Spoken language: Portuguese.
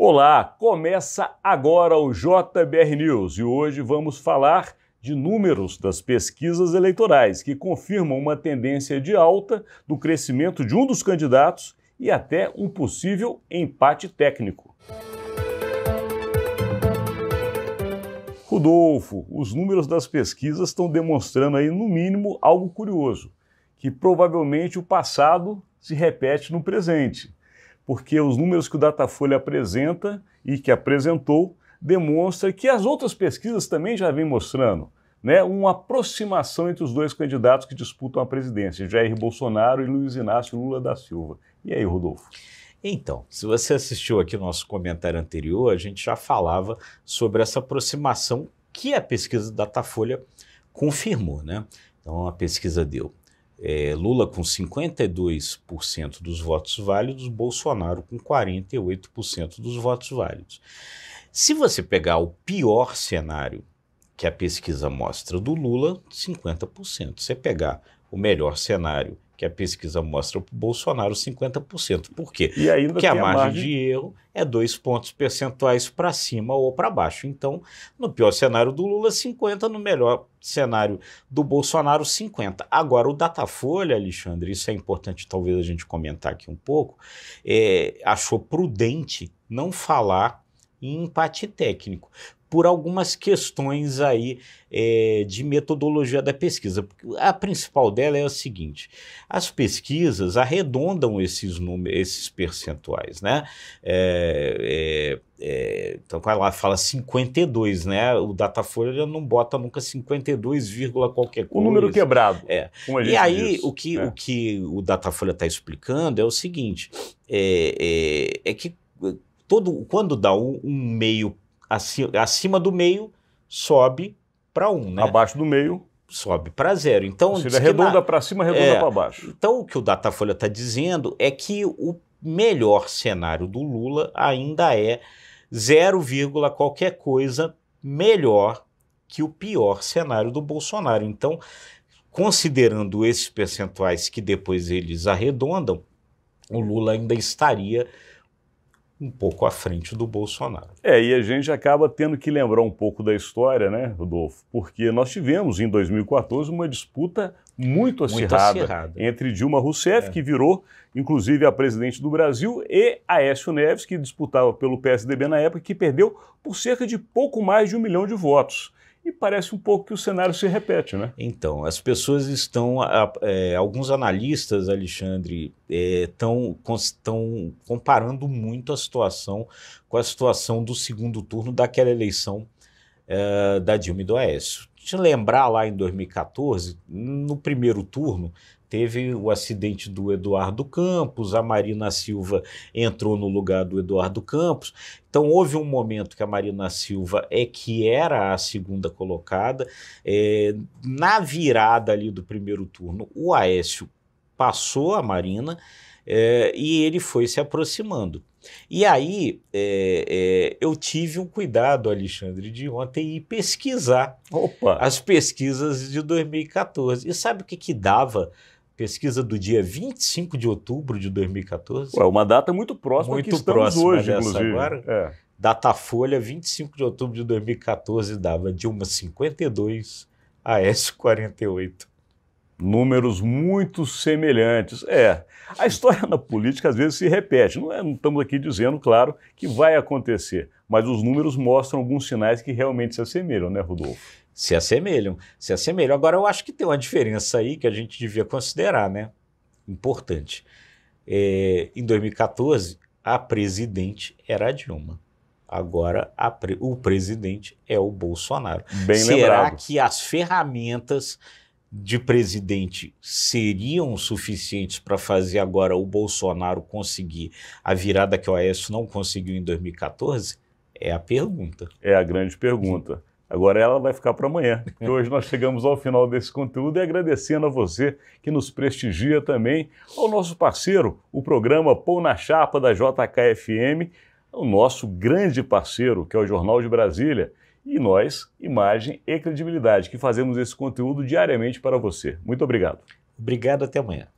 Olá, começa agora o JBR News e hoje vamos falar de números das pesquisas eleitorais que confirmam uma tendência de alta do crescimento de um dos candidatos e até um possível empate técnico. Rodolfo, os números das pesquisas estão demonstrando aí, no mínimo, algo curioso, que provavelmente o passado se repete no presente, porque os números que o Datafolha apresenta e que apresentou demonstram que as outras pesquisas também já vêm mostrando, né, uma aproximação entre os dois candidatos que disputam a presidência, Jair Bolsonaro e Luiz Inácio Lula da Silva. E aí, Rodolfo? Então, se você assistiu aqui o nosso comentário anterior, a gente já falava sobre essa aproximação que a pesquisa Datafolha confirmou, né? Então, a pesquisa deu Lula com 52% dos votos válidos, Bolsonaro com 48% dos votos válidos. Se você pegar o pior cenário que a pesquisa mostra do Lula, 50%. Se você pegar o melhor cenário que a pesquisa mostra para o Bolsonaro, 50%. Por quê? E ainda porque a tem margem de erro é 2 pontos percentuais para cima ou para baixo. Então, no pior cenário do Lula, 50%, no melhor cenário do Bolsonaro, 50%. Agora, o Datafolha, Alexandre, isso é importante talvez a gente comentar aqui um pouco, achou prudente não falar em empate técnico, por algumas questões aí de metodologia da pesquisa. A principal dela é o seguinte: as pesquisas arredondam esses números, esses percentuais, né? Então, quando ela fala 52, né? O Datafolha não bota nunca 52, qualquer coisa. O número quebrado. Como a gente diz. O que o Datafolha está explicando é o seguinte: que quando dá um meio acima do meio, sobe para 1, né? Abaixo do meio, sobe para 0. Então, se ele arredonda para cima, arredonda para baixo. Então, o que o Datafolha está dizendo é que o melhor cenário do Lula ainda é 0, qualquer coisa melhor que o pior cenário do Bolsonaro. Então, considerando esses percentuais que depois eles arredondam, o Lula ainda estaria um pouco à frente do Bolsonaro. E a gente acaba tendo que lembrar um pouco da história, né, Rodolfo? Porque nós tivemos, em 2014, uma disputa muito acirrada entre Dilma Rousseff, que virou, inclusive, a presidente do Brasil, e Aécio Neves, que disputava pelo PSDB na época, que perdeu por cerca de pouco mais de 1 milhão de votos. E parece um pouco que o cenário se repete, né? Então, as pessoas estão, alguns analistas, Alexandre, estão comparando muito a situação com a situação do segundo turno daquela eleição da Dilma e do Aécio. Deixa eu lembrar lá em 2014, no primeiro turno, teve o acidente do Eduardo Campos, a Marina Silva entrou no lugar do Eduardo Campos. Então houve um momento que a Marina Silva que era a segunda colocada. Na virada ali do primeiro turno, o Aécio passou a Marina e ele foi se aproximando. E aí eu tive um cuidado, Alexandre, de ontem ir pesquisar as pesquisas de 2014. E sabe o que dava? Pesquisa do dia 25 de outubro de 2014. Uma data muito próxima muito que estamos próxima hoje, dessa inclusive. Agora. Datafolha, 25 de outubro de 2014, dava Dilma 52, Aécio 48. Números muito semelhantes. A história na política às vezes se repete. Não estamos aqui dizendo, claro, que vai acontecer, mas os números mostram alguns sinais que realmente se assemelham, né, Rodolfo? Se assemelham. Agora, eu acho que tem uma diferença aí que a gente devia considerar, né? Importante. Em 2014, a presidente era a Dilma. Agora, o presidente é o Bolsonaro. Bem lembrado. Será que as ferramentas de presidente seriam suficientes para fazer agora o Bolsonaro conseguir a virada que o Aécio não conseguiu em 2014? É a pergunta. É a grande pergunta. Agora ela vai ficar para amanhã, porque hoje nós chegamos ao final desse conteúdo e agradecendo a você que nos prestigia também, ao nosso parceiro, o programa Pão na Chapa da JKFM, o nosso grande parceiro, que é o Jornal de Brasília, e nós, Imagem e Credibilidade, que fazemos esse conteúdo diariamente para você. Muito obrigado. Obrigado, até amanhã.